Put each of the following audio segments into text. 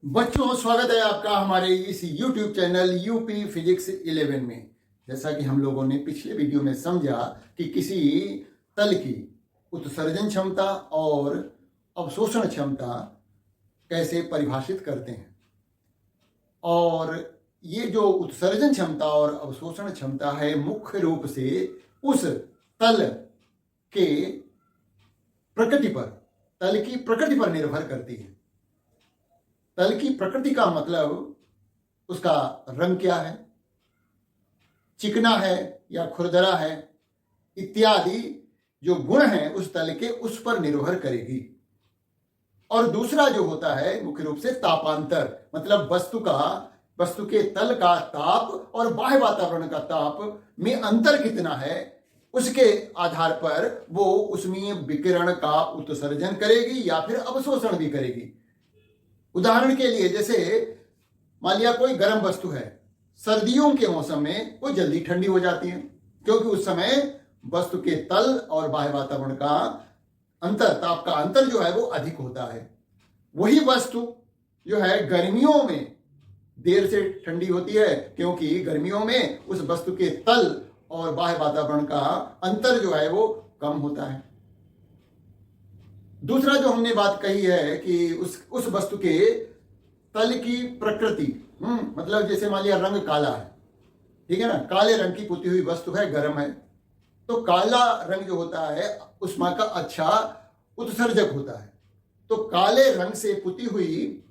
बच्चों, स्वागत है आपका हमारे इस YouTube चैनल यूपी फिजिक्स 11 में। जैसा कि हम लोगों ने पिछले वीडियो में समझा कि किसी तल की उत्सर्जन क्षमता और अवशोषण क्षमता कैसे परिभाषित करते हैं, और ये जो उत्सर्जन क्षमता और अवशोषण क्षमता है मुख्य रूप से उस तल के तल की प्रकृति पर निर्भर करती है। तल की प्रकृति का मतलब उसका रंग क्या है, चिकना है या खुरदरा है, इत्यादि जो गुण हैं उस तल के, उस पर निर्भर करेगी। और दूसरा जो होता है मुख्य रूप से तापांतर, मतलब वस्तु के तल का ताप और बाह्य वातावरण का ताप में अंतर कितना है, उसके आधार पर वो उष्मीय विकिरण का उत्सर्जन करेगी या फिर अवशोषण भी करेगी। उदाहरण के लिए, जैसे मान लिया कोई गर्म वस्तु है, सर्दियों के मौसम में वो जल्दी ठंडी हो जाती है, क्योंकि उस समय वस्तु के तल और बाह्य वातावरण का ताप का अंतर जो है वो अधिक होता है। वही वस्तु जो है गर्मियों में देर से ठंडी होती है, क्योंकि गर्मियों में उस वस्तु के तल और बाह्य वातावरण का अंतर जो है वो कम होता है। दूसरा जो हमने बात कही है कि उस वस्तु के तल की प्रकृति, मतलब जैसे मान लिया रंग काला है, ठीक है ना, काले रंग की पुती हुई वस्तु है, गर्म है, तो काला रंग जो होता है उष्मा का अच्छा उत्सर्जक होता है। तो काले रंग से पुती हुई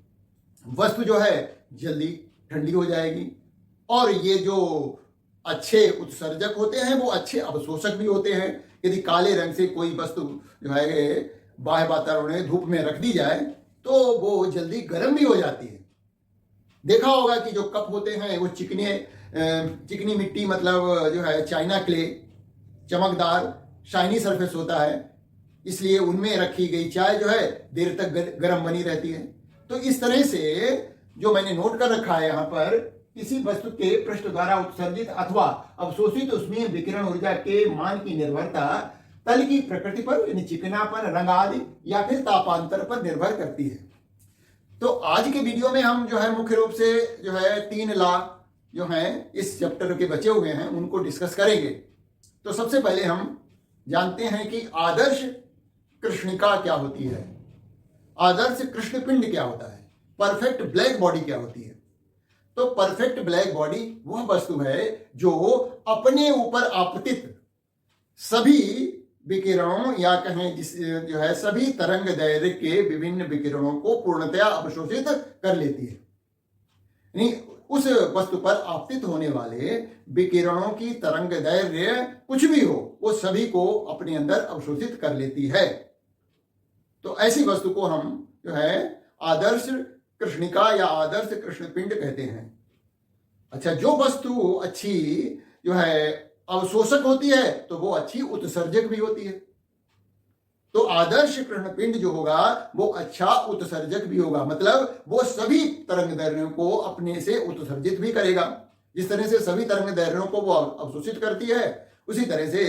वस्तु जो है जल्दी ठंडी हो जाएगी। और ये जो अच्छे उत्सर्जक होते हैं वो अच्छे अवशोषक भी होते हैं। यदि काले रंग से कोई वस्तु जो है बाह्य वातावरण में धूप में रख दी जाए तो वो जल्दी गर्म भी हो जाती है। देखा होगा कि जो कप होते हैं वो चिकनी मिट्टी, मतलब जो है चाइना क्ले, चमकदार शाइनी सरफेस होता है, इसलिए उनमें रखी गई चाय जो है देर तक गर्म बनी रहती है। तो इस तरह से जो मैंने नोट कर रखा है यहाँ पर, किसी वस्तु के पृष्ठ द्वारा उत्सर्जित अथवा अवशोषित उष्मीय विकिरण ऊर्जा के मान की निर्भरता तल की प्रकृति पर, यानी चिकनापन, रंग आदि या फिर तापांतर पर निर्भर करती है। तो आज के वीडियो में हम जो है मुख्य रूप से जो है 3 लॉ जो हैं इस चैप्टर के बचे हुए हैं उनको डिस्कस करेंगे। तो सबसे पहले हम जानते हैं कि आदर्श कृष्णिका क्या होती है, आदर्श कृष्णपिंड क्या होता है, परफेक्ट ब्लैक बॉडी क्या होती है। तो परफेक्ट ब्लैक बॉडी वह वस्तु है जो अपने ऊपर आपतित सभी विकिरणों या कहें जो है सभी तरंग दैर्घ्य के विभिन्न विकिरणों को पूर्णतया अवशोषित कर लेती है। यानी उस वस्तु पर आपतित होने वाले विकिरणों की तरंग दैर्घ्य कुछ भी हो, वो सभी को अपने अंदर अवशोषित कर लेती है। तो ऐसी वस्तु को हम जो है आदर्श कृष्णिका या आदर्श कृष्णपिंड कहते हैं। अच्छा, जो वस्तु अच्छी जो है अवशोषक होती है तो वो अच्छी उत्सर्जक भी होती है। तो आदर्श कृष्णपिंड जो होगा वो अच्छा उत्सर्जक भी होगा, मतलब वो सभी तरंग दैर्घ्यों को अपने से उत्सर्जित भी करेगा। जिस तरह से सभी तरंग दैर्घ्यों को वो अवशोषित करती है, उसी तरह से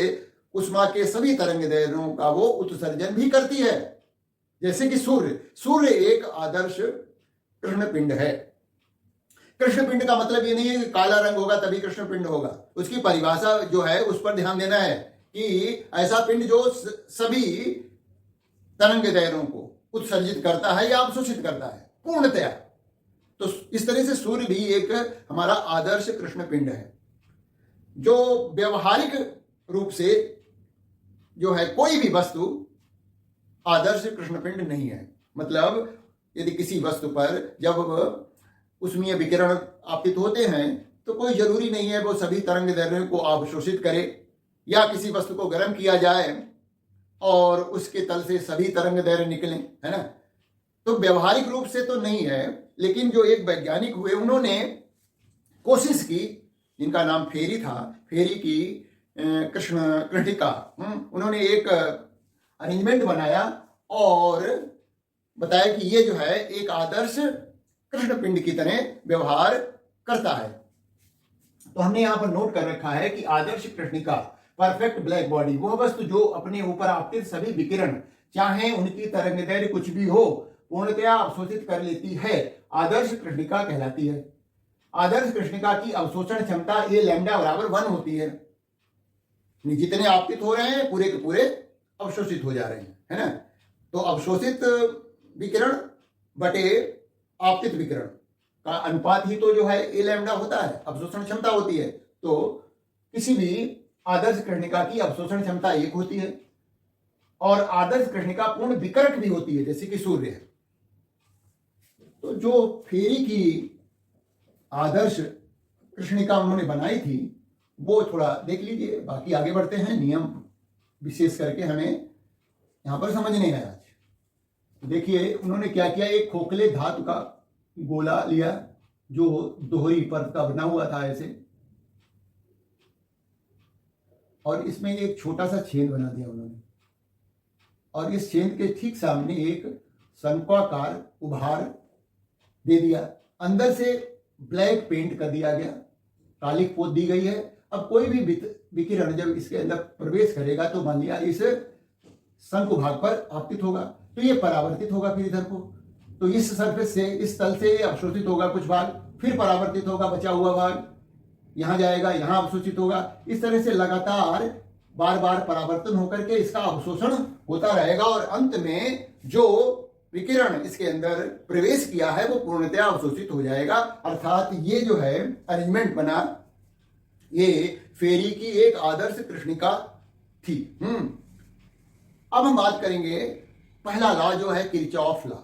उष्मा के सभी तरंग दैर्घ्यों का वो उत्सर्जन भी करती है। जैसे कि सूर्य एक आदर्श कृष्णपिंड है। कृष्णपिंड का मतलब ये नहीं है कि काला रंग होगा तभी कृष्णपिंड होगा, उसकी परिभाषा जो है उस पर ध्यान देना है कि ऐसा पिंड जो सभी तरंग दैर्घ्यों को उत्सर्जित करता है या अवशोषित करता है पूर्णतया। तो इस तरह से सूर्य भी एक हमारा आदर्श कृष्णपिंड है। जो व्यवहारिक रूप से जो है कोई भी वस्तु आदर्श कृष्णपिंड नहीं है। मतलब यदि किसी वस्तु पर जब उष्मीय विकिरण आपतित होते हैं तो कोई जरूरी नहीं है वो सभी तरंग दैर्घ्यों को अवशोषित करे, या किसी वस्तु को गर्म किया जाए और उसके तल से सभी तरंग दैर्घ्य निकलें, है ना। तो व्यवहारिक रूप से तो नहीं है, लेकिन जो एक वैज्ञानिक हुए उन्होंने कोशिश की, जिनका नाम फेरी था, फेरी की कृष्णिका, उन्होंने एक अरेंजमेंट बनाया और बताया कि ये जो है एक आदर्श कृष्णपिंड की तरह व्यवहार करता है। तो हमने यहां पर नोट कर रखा है कि आदर्श कृष्णिका, परफेक्ट ब्लैक बॉडी, वह वस्तु जो अपने ऊपर आपतित सभी विकिरण, चाहे उनकी तरंगदैर्घ्य कुछ भी हो, पूर्णतया अवशोषित कर लेती है, आदर्श कृष्णिका कहलाती है। आदर्श कृष्णिका की अवशोषण क्षमता A लैम्डा बराबर 1 होती है। जितने आपतित हो रहे हैं पूरे के पूरे अवशोषित हो जा रहे हैं, है ना। तो अवशोषित विकिरण बटे आपतित विकिरण का अनुपात ही तो जो है A लैम्डा होता है, अवशोषण क्षमता होती है। तो किसी भी आदर्श कृष्णिका की अवशोषण क्षमता 1 होती है और आदर्श कृष्णिका पूर्ण विकरक भी होती है, जैसे कि सूर्य है। तो जो फेरी की आदर्श कृष्णिका उन्होंने बनाई थी वो थोड़ा देख लीजिए, बाकी आगे बढ़ते हैं। नियम विशेष करके हमें यहां पर समझने हैं आज। देखिए उन्होंने क्या किया, एक खोखले धातु का गोला लिया जो दोहरी परत का बना हुआ था ऐसे, और इसमें एक छोटा सा छेद बना दिया उन्होंने, और इस छेद के ठीक सामने एक शंक्वाकार उभार दे दिया। अंदर से ब्लैक पेंट कर दिया गया, कालिक पोत दी गई है। अब कोई भी विकिरण जब इसके अंदर प्रवेश करेगा तो मान लिया इस शंकु भाग पर आपतित होगा, तो ये परावर्तित होगा फिर इधर को, तो इस सरफेस से, इस तल से अवशोषित होगा कुछ भाग, फिर परावर्तित होगा बचा हुआ भाग, यहां जाएगा, यहां अवशोषित होगा। इस तरह से लगातार बार बार परावर्तन होकर के इसका अवशोषण होता रहेगा और अंत में जो विकिरण इसके अंदर प्रवेश किया है वो पूर्णतया अवशोषित हो जाएगा। अर्थात ये जो है अरेंजमेंट बना, ये फेरी की एक आदर्श कृष्णिका थी। अब हम बात करेंगे पहला लॉ जो है किरचॉफ लॉ।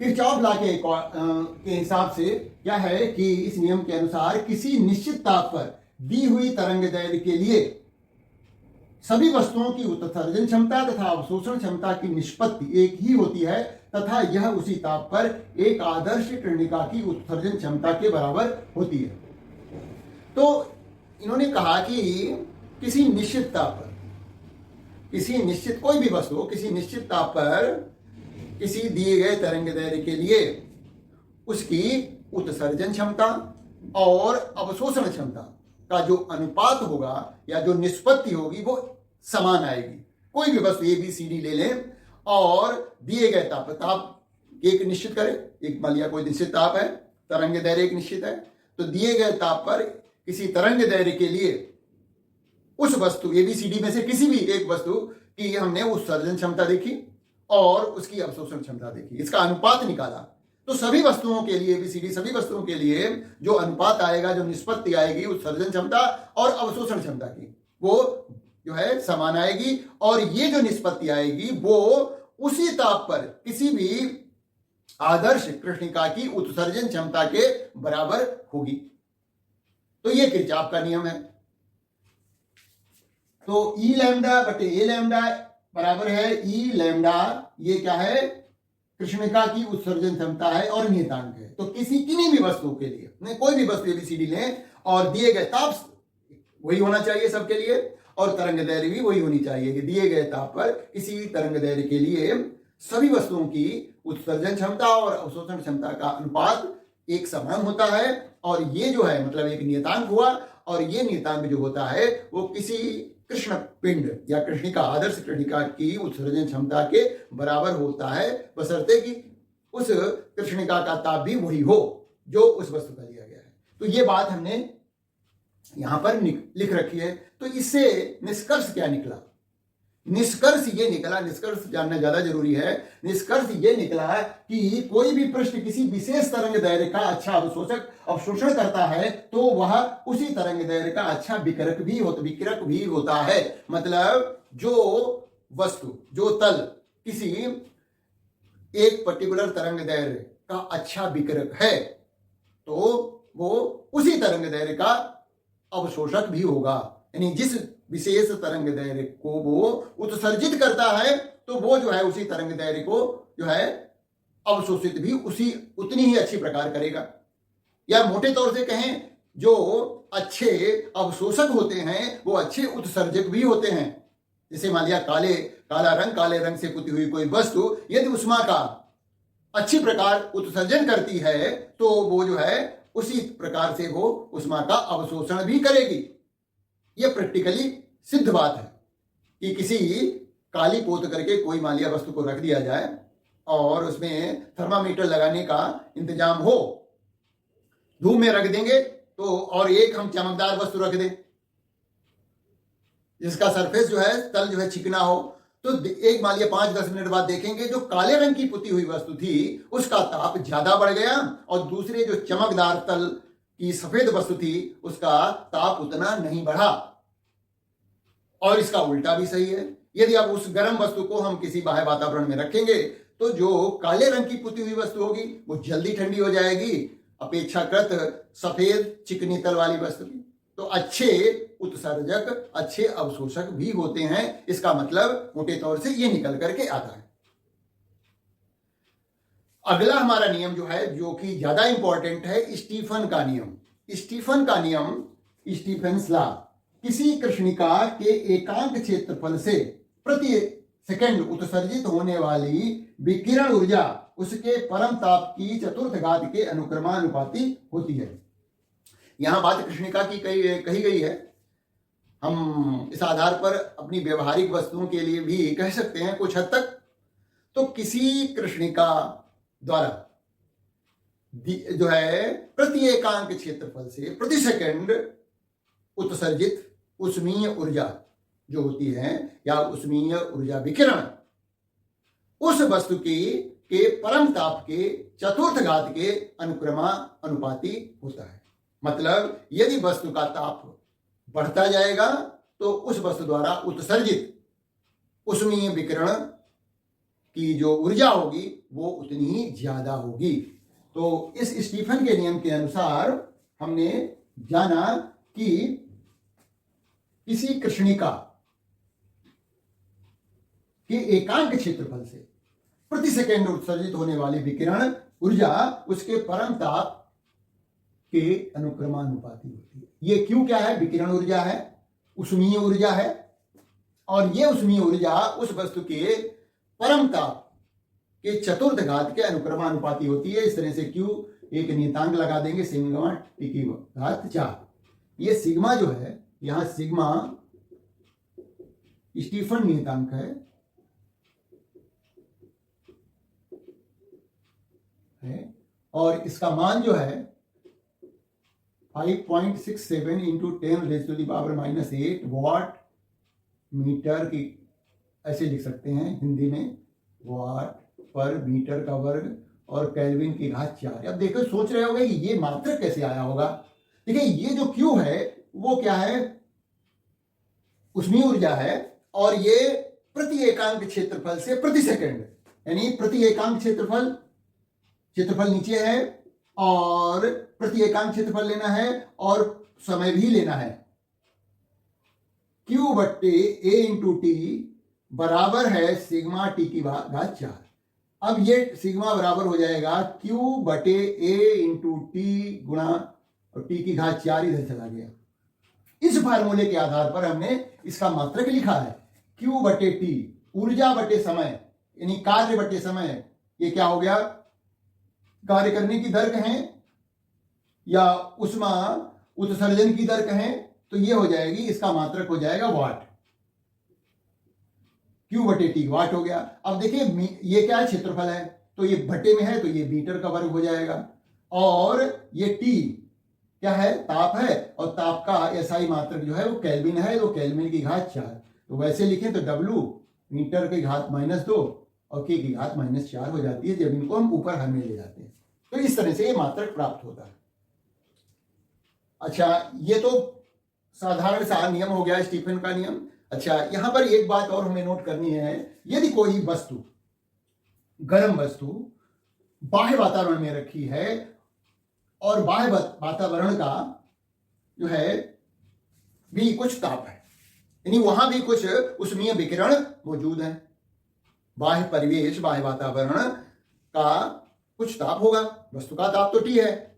किरचॉफ लॉ के हिसाब से क्या है कि इस नियम के अनुसार किसी निश्चित ताप पर दी हुई तरंग दैर्घ्य के लिए सभी वस्तुओं की उत्सर्जन क्षमता तथा अवशोषण क्षमता की निष्पत्ति एक ही होती है तथा यह उसी ताप पर एक आदर्श कृष्णिका की उत्सर्जन क्षमता के बराबर होती है। तो इन्होंने कहा कि किसी निश्चित ताप पर, किसी निश्चित कोई भी वस्तु किसी निश्चित ताप पर किसी दिए गए तरंग दैर्घ्य के लिए उसकी उत्सर्जन क्षमता और अवशोषण क्षमता का जो अनुपात होगा या जो निष्पत्ति होगी वो समान आएगी। कोई भी वस्तु ABCD ले लें और दिए गए ताप एक निश्चित करें, एक मान लिया कोई निश्चित ताप है, तरंग दैर्घ्य एक निश्चित है, तो दिए गए ताप पर किसी तरंग दैर्घ्य के लिए उस वस्तु ABCD में से किसी भी एक वस्तु की हमने उत्सर्जन क्षमता देखी और उसकी अवशोषण क्षमता देखी, इसका अनुपात निकाला। तो सभी वस्तुओं के लिए ABCD सभी वस्तुओं के लिए जो अनुपात आएगा, जो निष्पत्ति आएगी उत्सर्जन क्षमता और अवशोषण क्षमता की, वो जो है समान आएगी और ये जो निष्पत्ति आएगी वो उसी ताप पर किसी भी आदर्श कृष्णिका की उत्सर्जन क्षमता के बराबर होगी। तो ये किरचॉफ का नियम है। तो E लैम्डा बटे A लैम्डा बराबर है E लैम्डा, ये क्या है, कृष्णिका की उत्सर्जन क्षमता है और नियतांक है। तो किन्हीं भी वस्तु के लिए, नहीं कोई भी वस्तु ABCD लें और दिए गए ताप वही होना चाहिए सबके लिए और तरंग दैर्घ्य भी वही होनी चाहिए कि दिए गए ताप पर किसी तरंग दैर्घ्य के लिए सभी वस्तुओं की उत्सर्जन क्षमता और अवशोषण क्षमता का अनुपात एक समान होता है। और ये जो है मतलब एक नियतांक हुआ और ये नियतांक जो होता है वो किसी कृष्ण पिंड या कृष्णिका, आदर्श कृष्णिका की उत्सर्जन क्षमता के बराबर होता है, बशर्ते कि उस कृष्णिका का ताप भी वही हो जो उस वस्तु का लिया गया है। तो ये बात हमने यहां पर लिख रखी है। तो इससे निष्कर्ष क्या निकला? निष्कर्ष ये निकला, निष्कर्ष जानना ज्यादा जरूरी है। निष्कर्ष ये निकला कि कोई भी पृष्ठ किसी विशेष तरंग दैर्घ्य का अच्छा अवशोषण करता है तो वह उसी तरंग दैर्घ्य का अच्छा विकिरक भी होता है। मतलब जो वस्तु, जो तल किसी एक पर्टिकुलर तरंग दैर्घ्य का अच्छा विकिरक है तो वो उसी तरंग दैर्घ्य का अवशोषक भी होगा। यानी जिस विशेष तरंग दैर्घ्य को वो उत्सर्जित करता है तो वो जो है उसी तरंग दैर्घ्य को जो है अवशोषित भी उतनी ही अच्छी प्रकार करेगा। या मोटे तौर से कहें, जो अच्छे अवशोषक होते हैं वो अच्छे उत्सर्जक भी होते हैं। जैसे मान लिया काले रंग से पुती हुई कोई वस्तु यदि उष्मा का अच्छी प्रकार उत्सर्जन करती है तो वो जो है उसी प्रकार से वो उष्मा का अवशोषण भी करेगी। यह प्रैक्टिकली सिद्ध बात है कि किसी काली पोत करके कोई मान लिया वस्तु को रख दिया जाए और उसमें थर्मामीटर लगाने का इंतजाम हो, धूप में रख देंगे तो, और एक हम चमकदार वस्तु रख दें जिसका सरफेस जो है, तल जो है चिकना हो, तो एक मान लिया 5-10 मिनट बाद देखेंगे जो काले रंग की पुती हुई वस्तु थी उसका ताप ज्यादा बढ़ गया और दूसरे जो चमकदार तल की सफेद वस्तु थी उसका ताप उतना नहीं बढ़ा। और इसका उल्टा भी सही है। यदि आप उस गर्म वस्तु को हम किसी बाह्य वातावरण में रखेंगे तो जो काले रंग की पुती हुई वस्तु होगी वो जल्दी ठंडी हो जाएगी अपेक्षाकृत सफेद चिकनी तल वाली वस्तु की। तो अच्छे उत्सर्जक अच्छे अवशोषक भी होते हैं। इसका मतलब मोटे तौर से ये निकल करके आता है। अगला हमारा नियम जो है, जो कि ज्यादा इंपॉर्टेंट है, स्टीफन का नियम। स्टीफन का नियम, स्टीफेंस लॉ, किसी कृष्णिका के एकांक क्षेत्रफल से प्रति सेकंड उत्सर्जित होने वाली विकिरण ऊर्जा उसके परम ताप की चतुर्थ घात के अनुक्रमानुपाती होती है। यहां बात कृष्णिका की कही गई है। हम इस आधार पर अपनी व्यवहारिक वस्तुओं के लिए भी कह सकते हैं कुछ हद तक। तो किसी कृष्णिका द्वारा जो है प्रति एकांक क्षेत्रफल से प्रति सेकंड उत्सर्जित उष्मीय ऊर्जा जो होती है या उष्मीय ऊर्जा विकिरण उस वस्तु के परम ताप के चतुर्थ घात के अनुक्रमानुपाती होता है। मतलब यदि वस्तु का ताप बढ़ता जाएगा तो उस वस्तु द्वारा उत्सर्जित उष्मीय विकिरण की जो ऊर्जा होगी वो उतनी ही ज्यादा होगी। तो इस स्टीफन के नियम के अनुसार हमने जाना कि किसी कृष्णिका के एकांक क्षेत्रफल से प्रति सेकंड उत्सर्जित होने वाली विकिरण ऊर्जा उसके परम ताप के अनुक्रमानुपाती होती है। ये क्यों क्या है? विकिरण ऊर्जा है, उष्मीय ऊर्जा है, और ये उष्मीय ऊर्जा उस वस्तु के परम ताप के चतुर्थ घात के अनुक्रमानुपाती होती है। इस तरह से क्यू एक नियतांक लगा देंगे, सिग्मा टी की घात 4। ये सिग्मा जो है, यहां सिग्मा स्टीफन नियतांक है और इसका मान जो है 5.67 इंटू 10⁻⁻⁸ वाट मीटर की, ऐसे लिख सकते हैं हिंदी में, वाट पर मीटर का वर्ग और केल्विन की घात 4। अब देखो, सोच रहे होंगे ये मात्रक कैसे आया होगा। देखिए, ये जो क्यू है वो क्या है? उष्मीय ऊर्जा है और ये प्रति एकांक क्षेत्रफल से प्रति सेकंड, यानी प्रति एकांक क्षेत्रफल नीचे है और प्रति एकांक क्षेत्रफल लेना है और समय भी लेना है। Q बट्टे A इंटू टी बराबर है सिग्मा टी की घात 4। अब ये सिग्मा बराबर हो जाएगा Q बटे A इंटू टी गुणा, और टी की घात 4 इधर चला गया। इस फार्मूले के आधार पर हमने इसका मात्रक लिखा है Q बटे टी, ऊर्जा बटे समय, यानी कार्य बटे समय। ये क्या हो गया? कार्य करने की दर कहें या उष्मा उत्सर्जन की दर कहें तो ये हो जाएगी, इसका मात्रक हो जाएगा वाट। Q बटे टी वाट हो गया। अब देखिए, ये क्या है? क्षेत्रफल है, तो ये बटे में है तो ये मीटर का वर्ग हो जाएगा, और ये टी क्या है? ताप है, और ताप का एसआई मात्रक जो है वो केल्विन है, तो केल्विन की घात 4। तो वैसे लिखें तो W मीटर की घात -2 और K की घात -4 हो जाती है जब इनको हम ऊपर हर में ले जाते हैं। तो इस तरह से ये मात्रक प्राप्त होता है। अच्छा, ये तो साधारण सा नियम हो गया, स्टीफन का नियम। अच्छा, यहां पर एक बात और हमें नोट करनी है। यदि कोई वस्तु, गर्म वस्तु, बाह्य वातावरण में रखी है और बाह्य वातावरण का जो है भी कुछ ताप है, यानी वहां भी कुछ उष्मीय विकिरण मौजूद है। बाह्य परिवेश, बाह्य वातावरण का कुछ ताप होगा। वस्तु का ताप तो T है,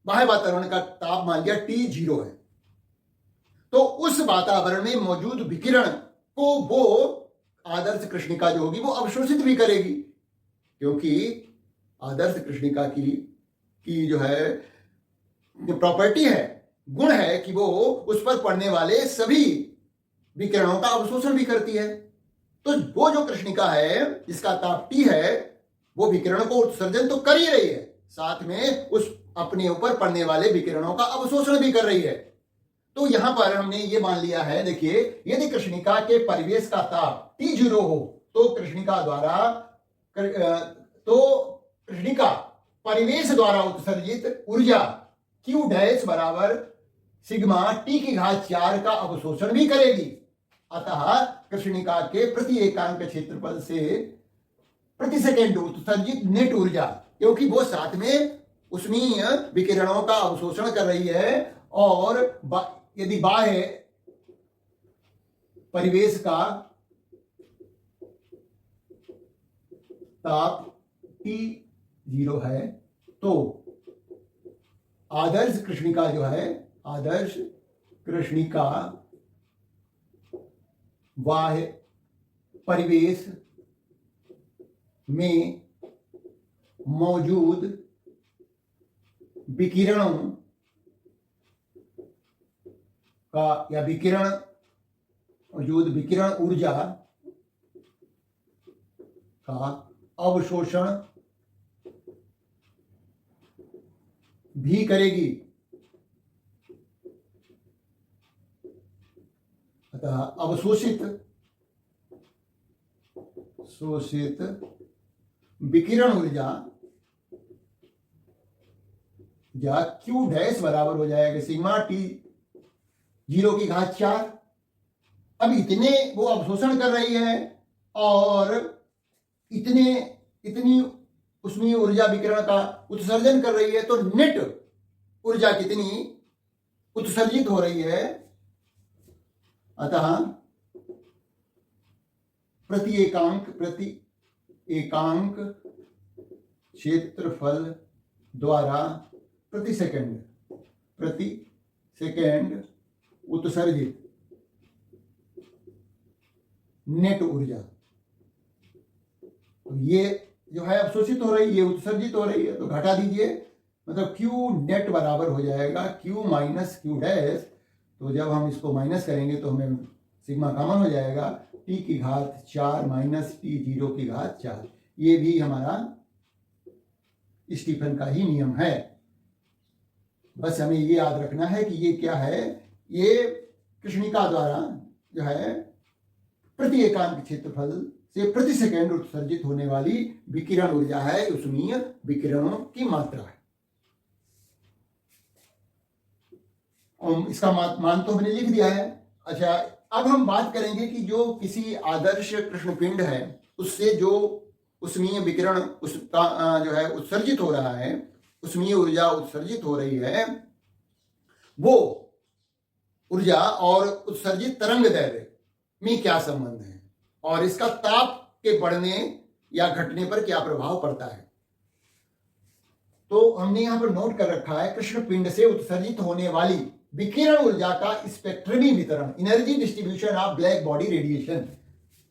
बाह्य वातावरण का ताप मान लिया T0 है। तो उस वातावरण में मौजूद विकिरण को वो आदर्श कृष्णिका जो होगी वो अवशोषित भी करेगी, क्योंकि आदर्श कृष्णिका की जो है जो प्रॉपर्टी है, गुण है कि वो उस पर पड़ने वाले सभी विकिरणों का अवशोषण भी करती है। तो वो जो कृष्णिका है जिसका ताप T है वो विकिरण को उत्सर्जन तो कर ही रही है, साथ में उस अपने ऊपर पड़ने वाले विकिरणों का अवशोषण भी कर रही है। तो यहां पर हमने ये मान लिया है, देखिए, यदि कृष्णिका के परिवेश का ताप T0 हो तो कृष्णिका परिवेश द्वारा उत्सर्जित ऊर्जा Q डैश बराबर सिग्मा T⁴ का अवशोषण भी करेगी। अतः कृष्णिका के प्रति एकांक क्षेत्रफल से प्रति सेकेंड उत्सर्जित नेट ऊर्जा, क्योंकि वो साथ में उष्मीय विकिरणों का अवशोषण कर रही है, और यदि बाह्य परिवेश का ताप T0 है तो आदर्श कृष्णिका जो है, आदर्श कृष्णिका बाह्य परिवेश में मौजूद विकिरणों का या मौजूद विकिरण ऊर्जा का अवशोषण भी करेगी। अतः अवशोषित विकिरण ऊर्जा Q डैश बराबर हो जाएगा सिग्मा T⁴ अब इतने वो अवशोषण कर रही है और इतनी उष्मीय ऊर्जा विकिरण का उत्सर्जन कर रही है, तो नेट ऊर्जा कितनी उत्सर्जित हो रही है। अतः प्रति एकांक क्षेत्रफल द्वारा प्रति सेकेंड उत्सर्जित नेट ऊर्जा, तो ये जो है अवशोषित हो रही है, ये उत्सर्जित हो रही है, तो घटा दीजिए, मतलब Q नेट बराबर हो जाएगा Q माइनस Q डैश। तो जब हम इसको माइनस करेंगे तो हमें सिग्मा कॉमन हो जाएगा, T⁴ माइनस T⁴ ये भी हमारा स्टीफन का ही नियम है। बस हमें ये याद रखना है कि ये क्या है, ये कृष्णिका द्वारा जो है प्रति एकांक क्षेत्रफल से प्रति सेकेंड उत्सर्जित होने वाली विकिरण ऊर्जा है, उष्मीय विकिरणों की मात्रा है। और इसका मान तो हमने लिख दिया है। अच्छा, अब हम बात करेंगे कि जो किसी आदर्श कृष्णपिंड है उससे जो उष्मीय विकिरण उसका जो है उत्सर्जित हो रहा है, उष्मीय ऊर्जा उत्सर्जित हो रही है, वो ऊर्जा और उत्सर्जित तरंग दैर्ध्य में क्या संबंध है और इसका ताप के बढ़ने या घटने पर क्या प्रभाव पड़ता है। तो हमने यहां पर नोट कर रखा है, कृष्णपिंड से उत्सर्जित होने वाली विकिरण ऊर्जा का स्पेक्ट्रमी वितरण, energy distribution of black body radiation.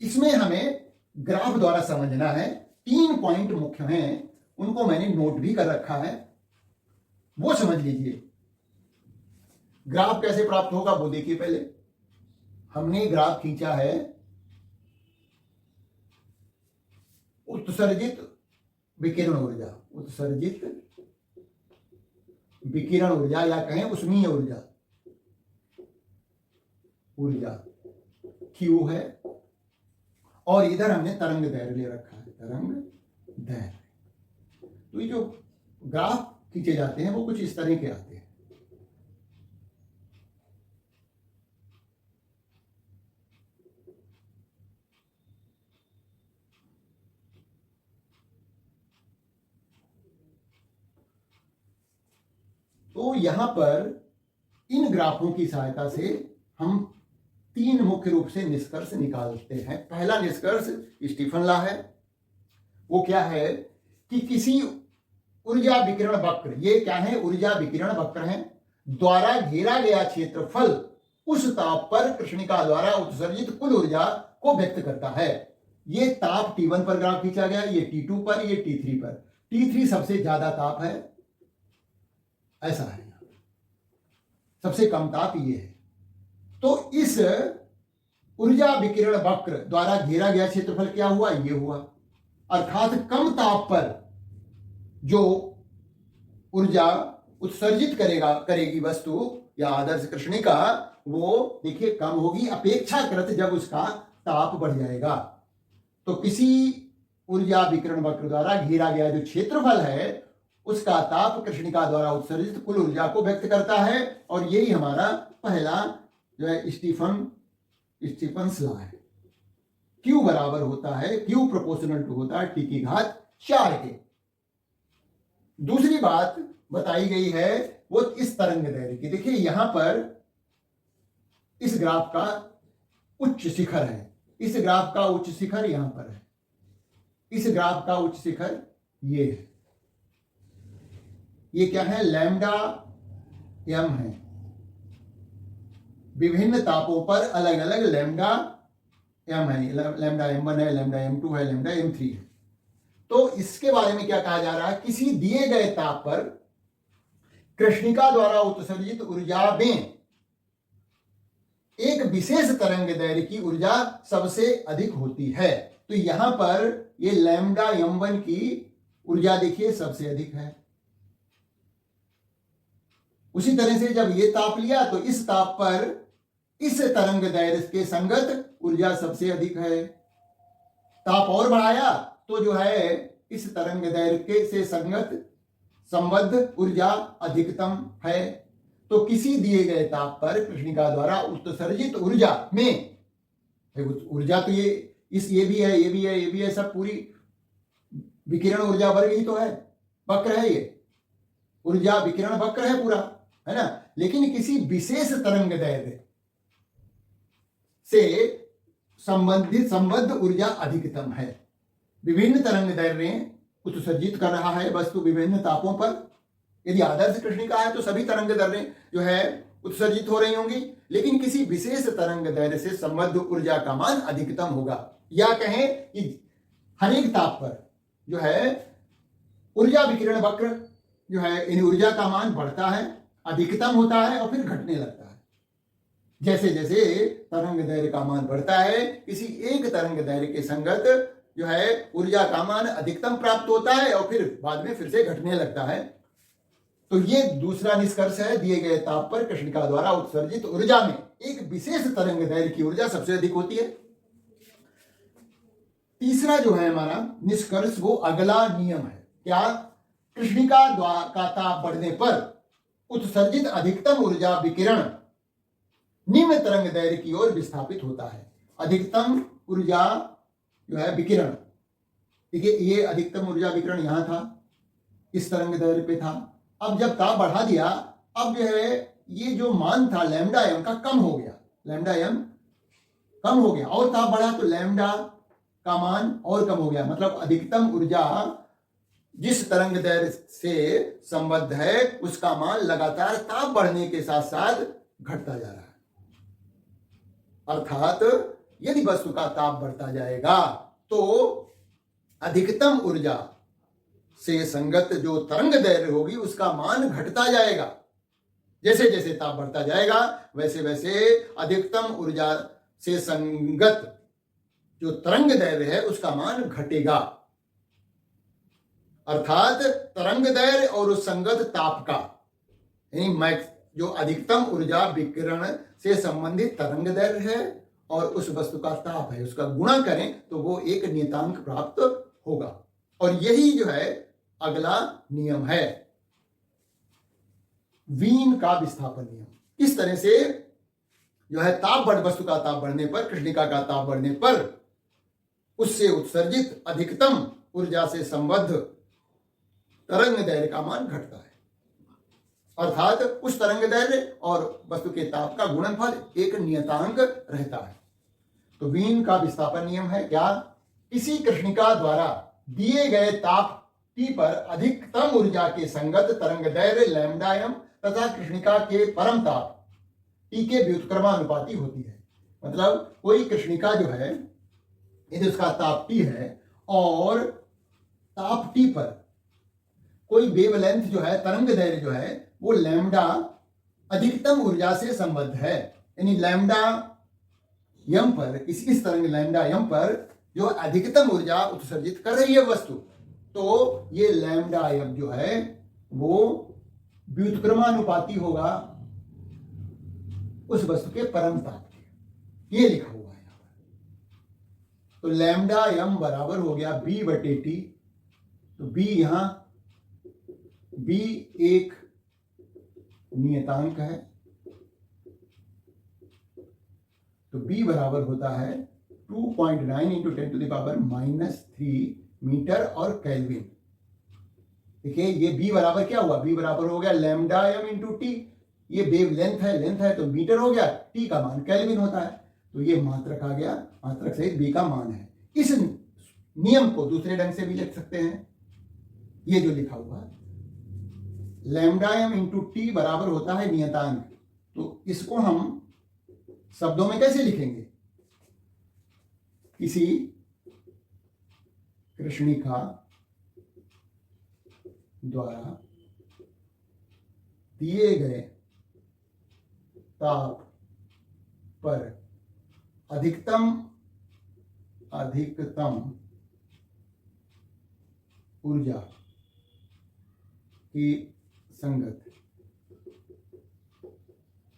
इसमें हमें ग्राफ द्वारा समझना है। 3 पॉइंट मुख्य हैं, उनको मैंने नोट भी कर रखा है, वो समझ लीजिए। ग्राफ कैसे प्राप्त होगा वो देखिए। पहले हमने ग्राफ खींचा है उत्सर्जित विकिरण ऊर्जा या कहें उष्मीय ऊर्जा Q है, और इधर हमने तरंग दैर्ध्य ले रखा है, तरंग दैर्ध्य। तो ये जो ग्राफ खींचे जाते हैं वो कुछ इस तरह के आते हैं। तो यहां पर इन ग्राफों की सहायता से हम 3 मुख्य रूप से निष्कर्ष निकालते हैं। पहला निष्कर्ष स्टीफन लॉ है। वो क्या है कि किसी ऊर्जा विकिरण वक्र, ये क्या है, ऊर्जा विकिरण वक्र है, द्वारा घेरा गया क्षेत्रफल उस ताप पर कृष्णिका द्वारा उत्सर्जित कुल ऊर्जा को व्यक्त करता है। ये ताप T1 पर ग्राफ खींचा गया, ये T2 पर, ये T3 पर। T3 सबसे ज्यादा ताप है, ऐसा है, सबसे कम ताप ये है। तो इस ऊर्जा विकिरण वक्र द्वारा घेरा गया क्षेत्रफल क्या हुआ, ये हुआ। अर्थात कम ताप पर जो ऊर्जा उत्सर्जित करेगी वस्तु या आदर्श कृष्णिका, वो देखिए कम होगी अपेक्षाकृत जब उसका ताप बढ़ जाएगा। तो किसी ऊर्जा विकिरण वक्र द्वारा घेरा गया जो क्षेत्रफल है उसका ताप कृष्णिका द्वारा उत्सर्जित कुल ऊर्जा को व्यक्त करता है। और यही हमारा पहला जो है स्टीफन्स लॉ है। Q बराबर होता है, Q प्रोपोर्शनल टू होता है T की घात 4 के। दूसरी बात बताई गई है वो इस तरंग दैर्घ्य की। देखिए यहां पर इस ग्राफ का उच्च शिखर है, इस ग्राफ का उच्च शिखर यहां पर है, इस ग्राफ का उच्च शिखर ये है। ये क्या है, लैम्डा m है। विभिन्न तापों पर अलग अलग लैम्डा m है, लैम्डा m1 है, लैम्डा m2 है, लैम्डा m3 है। तो इसके बारे में क्या कहा जा रहा है, किसी दिए गए ताप पर कृष्णिका द्वारा उत्सर्जित ऊर्जा में एक विशेष तरंग दैर्घ्य की ऊर्जा सबसे अधिक होती है। तो यहां पर ये लैम्डा m1 की ऊर्जा देखिए सबसे अधिक है। उसी तरह से जब ये ताप लिया तो इस ताप पर इस तरंग दैर्घ्य के संगत ऊर्जा सबसे अधिक है। ताप और बढ़ाया तो जो है इस तरंग दैर्घ्य से संगत संबद्ध ऊर्जा अधिकतम है। तो किसी दिए गए ताप पर कृष्णिका द्वारा उत्सर्जित ऊर्जा में, ऊर्जा तो ये भी है, ये भी है, ये भी है, सब पूरी विकिरण ऊर्जा वर्ग ही तो है, वक्र है, ये ऊर्जा विकिरण वक्र है पूरा, है ना। लेकिन किसी विशेष तरंग दैर्घ्य से संबद्ध ऊर्जा अधिकतम है। विभिन्न तरंग दैर्घ्य उत्सर्जित कर रहा है वस्तु विभिन्न तापों पर। यदि आदर्श कृष्णिका है तो सभी तरंग दैर्घ्य जो है उत्सर्जित हो रही होंगी, लेकिन किसी विशेष तरंग दैर्घ्य से संबद्ध ऊर्जा का मान अधिकतम होगा। या कहें कि हर एक ताप पर जो है ऊर्जा विकिरण वक्र जो है इन ऊर्जा का मान बढ़ता है, अधिकतम होता है और फिर घटने लगता है। जैसे जैसे तरंग दैर्घ्य का मान बढ़ता है, किसी एक तरंग दैर्घ्य के संगत जो है ऊर्जा का मान अधिकतम प्राप्त होता है और फिर बाद में फिर से घटने लगता है। तो ये दूसरा निष्कर्ष है, दिए गए ताप पर कृष्णिका द्वारा उत्सर्जित ऊर्जा में एक विशेष तरंग दैर्घ्य की ऊर्जा सबसे अधिक होती है। तीसरा जो है हमारा निष्कर्ष वो अगला नियम है। क्या, कृष्णिका का ताप बढ़ने पर उत्सर्जित अधिकतम ऊर्जा विकिरण निम्न तरंग दैर्घ्य की ओर विस्थापित होता है। अधिकतम ऊर्जा जो है विकिरण, देखिए ये अधिकतम ऊर्जा विकिरण यहां था, इस तरंग दैर्घ्य पे था। अब जब ताप बढ़ा दिया, अब जो है ये जो मान था लैम्डा एम का कम हो गया, लैम्डा एम कम हो गया, और ताप बढ़ा तो लैम्डा का मान और कम हो गया। मतलब अधिकतम ऊर्जा जिस तरंग दैर्घ्य से संबद्ध है उसका मान लगातार ताप बढ़ने के साथ साथ घटता जा रहा है। अर्थात यदि वस्तु का ताप बढ़ता जाएगा तो अधिकतम ऊर्जा से संगत जो तरंग दैर्घ्य होगी उसका मान घटता जाएगा। जैसे जैसे ताप बढ़ता जाएगा वैसे वैसे अधिकतम ऊर्जा से संगत जो तरंग दैर्घ्य है उसका मान घटेगा। अर्थात तरंग दैर्घ्य और उस संगत ताप का, यानी मैक्स जो अधिकतम ऊर्जा विकिरण से संबंधित तरंग दैर्घ्य है और उस वस्तु का ताप है, उसका गुणा करें तो वो एक नियतांक प्राप्त होगा। और यही जो है अगला नियम है, वीन का विस्थापन नियम। इस तरह से जो है वस्तु का ताप बढ़ने पर, कृष्णिका का ताप बढ़ने पर उससे उत्सर्जित अधिकतम ऊर्जा से संबद्ध तरंग दैर्घ्य का मान घटता है। अर्थात उस तरंग दैर्घ्य और वस्तु के ताप का गुणनफल एक नियतांक रहता है। तो वीन का विस्थापन नियम है क्या, किसी कृष्णिका द्वारा दिए गए ताप T पर अधिकतम ऊर्जा के संगत तरंग दैर्घ्य लैम्डा एम तथा कृष्णिका के परम ताप T के व्युत्क्रमानुपाती होती है। मतलब कोई कृष्णिका जो है यदि उसका ताप T है और ताप T पर कोई वेवलेंथ जो है, तरंग दैर्घ्य जो है वो लैम्डा अधिकतम ऊर्जा से संबद्ध है, यानी लैम्डा यम पर, इस तरंग लैम्डा यम पर जो अधिकतम ऊर्जा उत्सर्जित कर रही है वस्तु, तो ये लैम्डा यम जो है वो व्युत्क्रमानुपाती होगा उस वस्तु के परम ताप के। ये लिखा हुआ है यहां पर। तो लैम्डा यम बराबर हो गया बी बटे टी। तो बी यहां, बी एक नियतांक है, तो बी बराबर होता है 2.9 इंटू 10⁻³ मीटर और केल्विन। देखिए ये बी बराबर क्या हुआ, बी बराबर हो गया लैम्डा एम इंटू टी। ये वेव लेंथ है तो मीटर हो गया, टी का मान केल्विन होता है, तो ये मात्रक आ गया, मात्रक सहित बी का मान है। इस नियम को दूसरे ढंग से भी लिख सकते हैं, ये जो लिखा हुआ है लैम्डा एम इंटू टी बराबर होता है नियतांक। तो इसको हम शब्दों में कैसे लिखेंगे, किसी कृष्णिका द्वारा दिए गए ताप पर अधिकतम ऊर्जा की संगत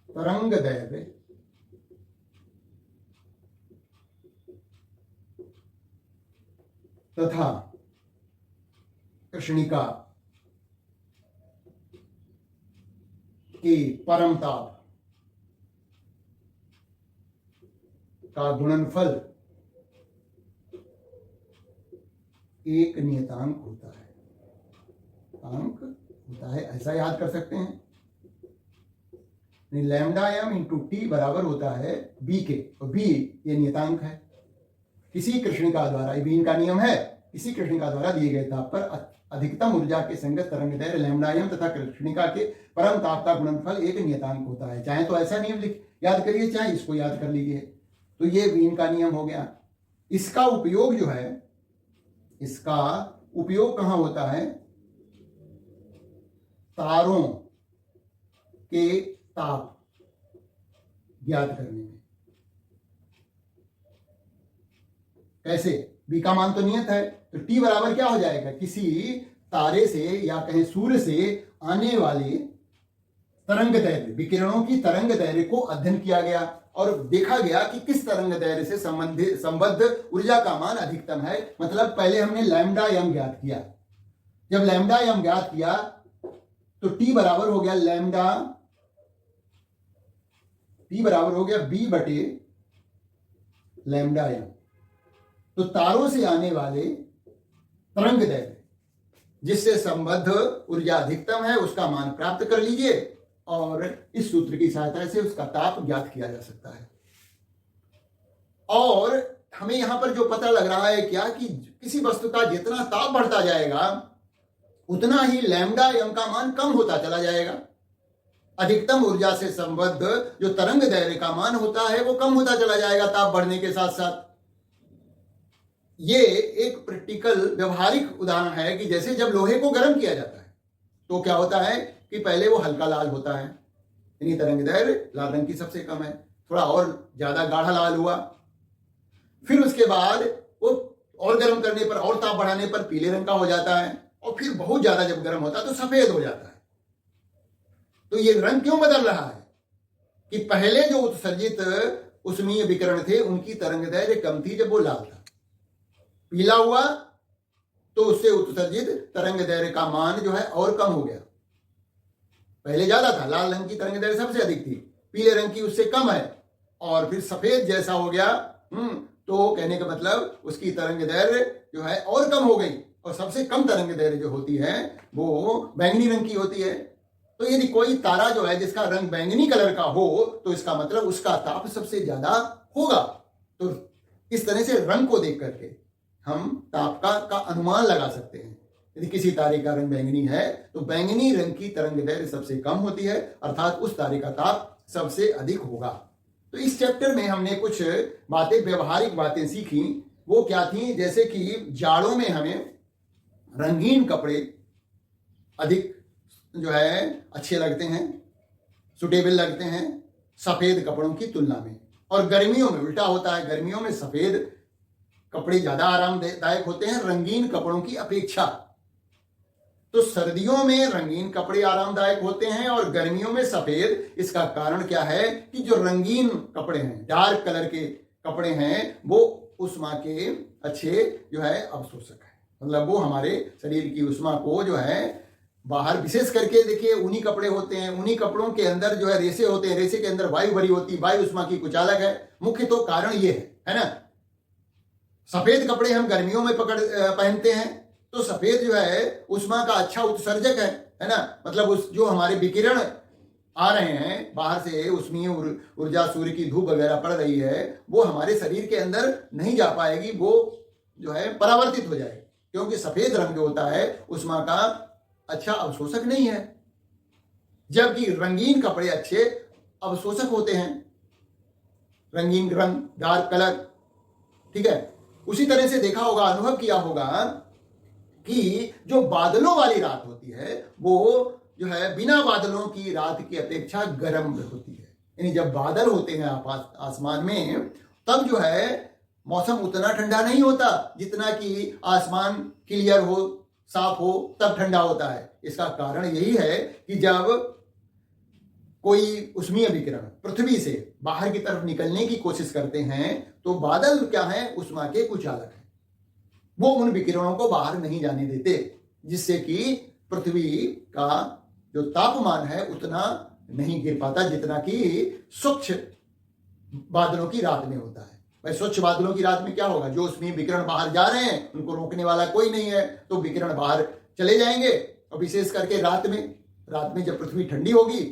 तरंगदैर्घ्य तथा कृष्णिका के परम ताप का गुणनफल एक नियतांक होता है, अंक होता है, ऐसा याद कर सकते हैं। लैम्डा एम इंटू टी बराबर होता है बी के, और बी ये नियतांक है। किसी कृष्णिका द्वारा, ये बीन का नियम है, किसी कृष्णिका द्वारा दिए गए ताप पर अधिकतम ऊर्जा के संगत तरंगदैर्घ्य लैम्डा एम तथा कृष्णिका के परम ताप का गुणनफल एक नियतांक होता है। चाहे तो ऐसा नियम याद करिए, चाहे इसको याद कर लीजिए। तो ये बीन का नियम हो गया। इसका उपयोग जो है, इसका उपयोग कहां होता है, तारों के ताप ज्ञात करने में। कैसे, बी का मान तो नियत है, तो टी बराबर क्या हो जाएगा, किसी तारे से या कहें सूर्य से आने वाले तरंग दैर्घ्य, विकिरणों की तरंग दैर्घ्य को अध्ययन किया गया और देखा गया कि किस तरंग दैर्घ्य से संबद्ध ऊर्जा का मान अधिकतम है। मतलब पहले हमने लैम्डा यम ज्ञात किया, जब लैम्डा यम ज्ञात किया तो टी बराबर हो गया लैम्डा, टी बराबर हो गया बी बटे लैम्डा यम। तो तारों से आने वाले तरंग दैर्घ्य जिससे संबद्ध ऊर्जा अधिकतम है उसका मान प्राप्त कर लीजिए और इस सूत्र की सहायता से उसका ताप ज्ञात किया जा सकता है। और हमें यहां पर जो पता लग रहा है क्या, कि किसी वस्तु का जितना ताप बढ़ता जाएगा उतना ही लैम्डा यम का मान कम होता चला जाएगा। अधिकतम ऊर्जा से संबद्ध जो तरंग दैर्घ्य का मान होता है वो कम होता चला जाएगा ताप बढ़ने के साथ साथ। ये एक प्रैक्टिकल व्यवहारिक उदाहरण है कि जैसे जब लोहे को गर्म किया जाता है तो क्या होता है कि पहले वो हल्का लाल होता है, यानी तरंग दैर्घ्य लाल रंग की सबसे कम है, थोड़ा और ज्यादा गाढ़ा लाल हुआ, फिर उसके बाद वो और गर्म करने पर और ताप बढ़ाने पर पीले रंग का हो जाता है, और फिर बहुत ज्यादा जब गर्म होता है तो सफेद हो जाता है। तो ये रंग क्यों बदल रहा है कि पहले जो उत्सर्जित उष्मीय विकिरण थे उनकी तरंग दैर्घ्य कम थी, जब वो लाल था, पीला हुआ तो उससे उत्सर्जित तरंग दैर्घ्य का मान जो है और कम हो गया। पहले ज्यादा था, लाल रंग की तरंग दैर्घ्य सबसे अधिक थी, पीले रंग की उससे कम है, और फिर सफेद जैसा हो गया। तो कहने का मतलब उसकी तरंग दैर्घ्य जो है और कम हो गई, और सबसे कम तरंग दैर्घ्य जो होती है वो बैंगनी रंग की होती है। तो यदि कोई तारा जो है जिसका रंग बैंगनी कलर का हो तो इसका मतलब उसका ताप सबसे ज्यादा होगा। तो इस तरह से रंग को देख करके हम ताप का अनुमान लगा सकते हैं। यदि किसी तारे का रंग बैंगनी है तो बैंगनी रंग की तरंग दैर्घ्य सबसे कम होती है, अर्थात उस तारे का ताप सबसे अधिक होगा। तो इस चैप्टर में हमने कुछ बातें, व्यवहारिक बातें सीखी। वो क्या थी, जैसे कि जाड़ों में हमें रंगीन कपड़े अधिक जो है अच्छे लगते हैं, सुटेबल लगते हैं सफेद कपड़ों की तुलना में। और गर्मियों में उल्टा होता है, गर्मियों में सफेद कपड़े ज्यादा आरामदायक होते हैं रंगीन कपड़ों की अपेक्षा। तो सर्दियों में रंगीन कपड़े आरामदायक होते हैं और गर्मियों में सफेद। इसका कारण क्या है कि जो रंगीन कपड़े हैं, डार्क कलर के कपड़े हैं, वो उष्मा के अच्छे जो है अवशोषक है। मतलब वो हमारे शरीर की उष्मा को जो है बाहर, विशेष करके देखिए ऊनी कपड़े होते हैं, ऊनी कपड़ों के अंदर जो है रेशे होते हैं, रेशे के अंदर वायु भरी होती है, वायु उष्मा की कुचालक है। मुख्य तो कारण ये है ना। सफेद कपड़े हम गर्मियों में पहनते हैं तो सफेद जो है उष्मा का अच्छा उत्सर्जक है ना। मतलब उस जो हमारे विकिरण आ रहे हैं बाहर से, उष्मीय ऊर्जा, सूर्य की धूप वगैरह पड़ रही है, वो हमारे शरीर के अंदर नहीं जा पाएगी, वो जो है परावर्तित हो जाएगी, क्योंकि सफेद रंग जो होता है उष्मा का अच्छा अवशोषक नहीं है, जबकि रंगीन कपड़े अच्छे अवशोषक होते हैं। रंगीन रंग, डार्क कलर, ठीक है। उसी तरह से देखा होगा, अनुभव किया होगा कि जो बादलों वाली रात होती है वो जो है बिना बादलों की रात की अपेक्षा गर्म होती है। यानी जब बादल होते हैं आसमान में, तब जो है मौसम उतना ठंडा नहीं होता जितना कि आसमान क्लियर हो, साफ हो, तब ठंडा होता है। इसका कारण यही है कि जब कोई उष्मीय विकिरण पृथ्वी से बाहर की तरफ निकलने की कोशिश करते हैं तो बादल क्या है, उष्मा के कुचालक है, वो उन विकिरणों को बाहर नहीं जाने देते, जिससे कि पृथ्वी का जो तापमान है उतना नहीं गिर पाता जितना कि स्वच्छ बादलों की रात में होता है। भाई स्वच्छ बादलों की रात में क्या होगा, जो उसमें विकिरण बाहर जा रहे हैं उनको रोकने वाला कोई नहीं है, तो विकिरण बाहर चले जाएंगे। और विशेष करके रात में जब पृथ्वी ठंडी होगी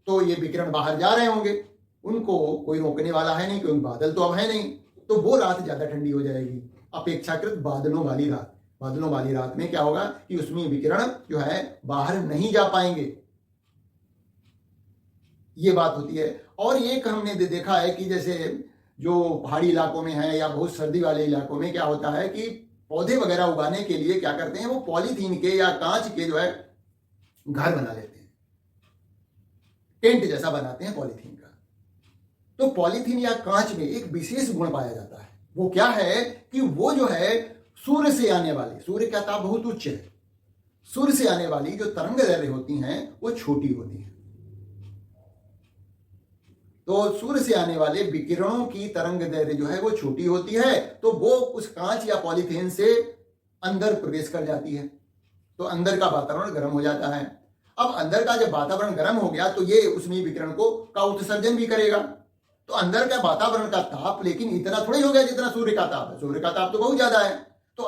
तो ये विकिरण बाहर जा रहे होंगे, उनको कोई रोकने वाला है नहीं, क्योंकि बादल तो अब है नहीं, तो वो रात ज्यादा ठंडी हो जाएगी अपेक्षाकृत बादलों वाली रात। बादलों वाली रात में क्या होगा कि उसमें विकिरण जो है बाहर नहीं जा पाएंगे, ये बात होती है। और एक हमने देखा है कि जैसे जो पहाड़ी इलाकों में है या बहुत सर्दी वाले इलाकों में क्या होता है कि पौधे वगैरह उगाने के लिए क्या करते हैं, वो पॉलीथीन के या कांच के जो है घर बना लेते हैं, टेंट जैसा बनाते हैं पॉलीथीन का। तो पॉलीथीन या कांच में एक विशेष गुण पाया जाता है, वो क्या है कि वो जो है सूर्य से आने वाली, सूर्य का ताप बहुत उच्च है, सूर्य से आने वाली जो तरंग दैर्घ्य होती हैं वो छोटी होती हैं। तो सूर्य से आने वाले विकिरणों की तरंग दैर्घ्य जो है वो छोटी होती है, तो वो उस कांच या पॉलीथीन से अंदर प्रवेश कर जाती है, तो अंदर का वातावरण गर्म हो जाता है। अब अंदर का जब वातावरण गर्म हो गया तो ये उसमें विकिरण का उत्सर्जन भी करेगा। तो अंदर का वातावरण का ताप लेकिन इतना थोड़ी हो गया जितना सूर्य का ताप है, सूर्य का ताप तो बहुत ज्यादा है, तो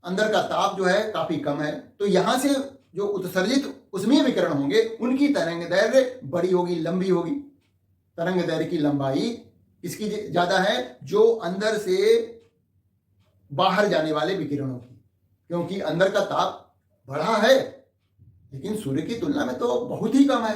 अंदर का ताप जो है काफी कम है। तो यहां से जो उत्सर्जित उसमें विकिरण होंगे उनकी तरंग दैर्घ्य बड़ी होगी, लंबी होगी। तरंग दैर्घ्य की लंबाई इसकी ज्यादा है जो अंदर से बाहर जाने वाले विकिरणों की, क्योंकि अंदर का ताप बढ़ा है लेकिन सूर्य की तुलना में तो बहुत ही कम है।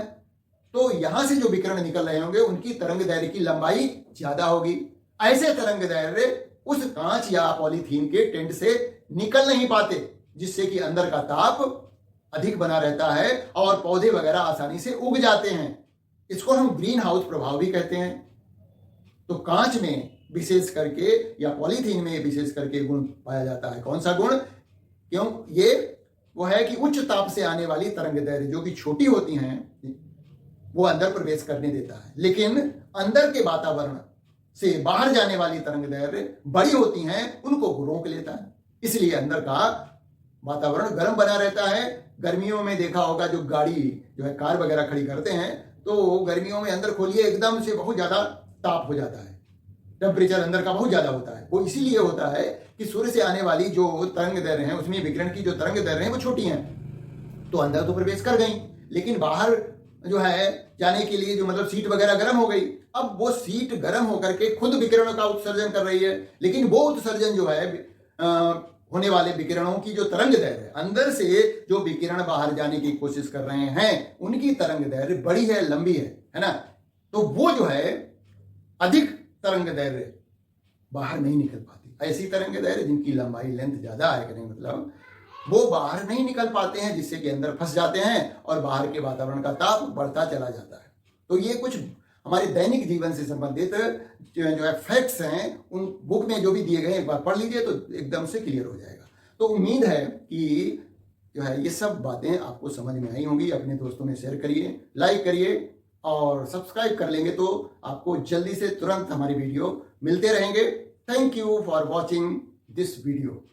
तो यहां से जो विकिरण निकल रहे होंगे उनकी तरंग दैर्घ्य की लंबाई ज्यादा होगी। ऐसे तरंग दैर्घ्य उस कांच या पॉलीथीन के टेंट से निकल नहीं पाते, जिससे कि अंदर का ताप अधिक बना रहता है और पौधे वगैरह आसानी से उग जाते हैं। इसको हम ग्रीन हाउस प्रभाव भी कहते हैं। तो कांच में विशेष करके या पॉलीथीन में विशेष करके गुण पाया जाता है। कौन सा गुण? क्यों? ये वो है कि उच्च ताप से आने वाली तरंग दैर्घ्य जो कि छोटी होती हैं वो अंदर प्रवेश करने देता है, लेकिन अंदर के वातावरण से बाहर जाने वाली तरंग दैर्घ्य बड़ी होती हैं, उनको रोक लेता है। इसलिए अंदर का वातावरण गर्म बना रहता है। गर्मियों में देखा होगा जो गाड़ी जो है कार वगैरह खड़ी करते हैं तो गर्मियों में अंदर खोलिए एकदम से बहुत ज्यादा ताप हो जाता है, टेम्परेचर अंदर का बहुत ज्यादा होता है। वो इसीलिए होता है कि सूर्य से आने वाली जो तरंग दैर्घ्य हैं उसमें विकिरण की जो तरंग दैर्घ्य हैं वो छोटी हैं, तो अंदर तो प्रवेश कर गई, लेकिन बाहर जो है जाने के लिए जो मतलब सीट वगैरह गर्म हो गई। अब वो सीट गर्म होकर के खुद विकिरणों का उत्सर्जन कर रही है, लेकिन वो उत्सर्जन जो है होने वाले विकिरणों की जो तरंग दैर्घ्य है, अंदर से जो विकिरण बाहर जाने की कोशिश कर रहे हैं उनकी तरंग दैर्घ्य बड़ी है, लंबी है ना। तो वो जो है अधिक तरंग दैर्घ्य बाहर नहीं निकल पाती। ऐसी तरंग दैर्घ्य जिनकी लंबाई लेंथ ज्यादा है, करें मतलब वो बाहर नहीं निकल पाते हैं, जिससे कि अंदर फंस जाते हैं और बाहर के वातावरण का ताप बढ़ता चला जाता है। तो ये कुछ हमारे दैनिक जीवन से संबंधित जो है फैक्ट्स हैं, उन बुक में जो भी दिए गए एक बार पढ़ लीजिए तो एकदम से क्लियर हो जाएगा। तो उम्मीद है कि जो है ये सब बातें आपको समझ में आई होंगी। अपने दोस्तों में शेयर करिए, लाइक करिए और सब्सक्राइब कर लेंगे तो आपको जल्दी से तुरंत हमारी वीडियो मिलते रहेंगे। Thank you for watching this video.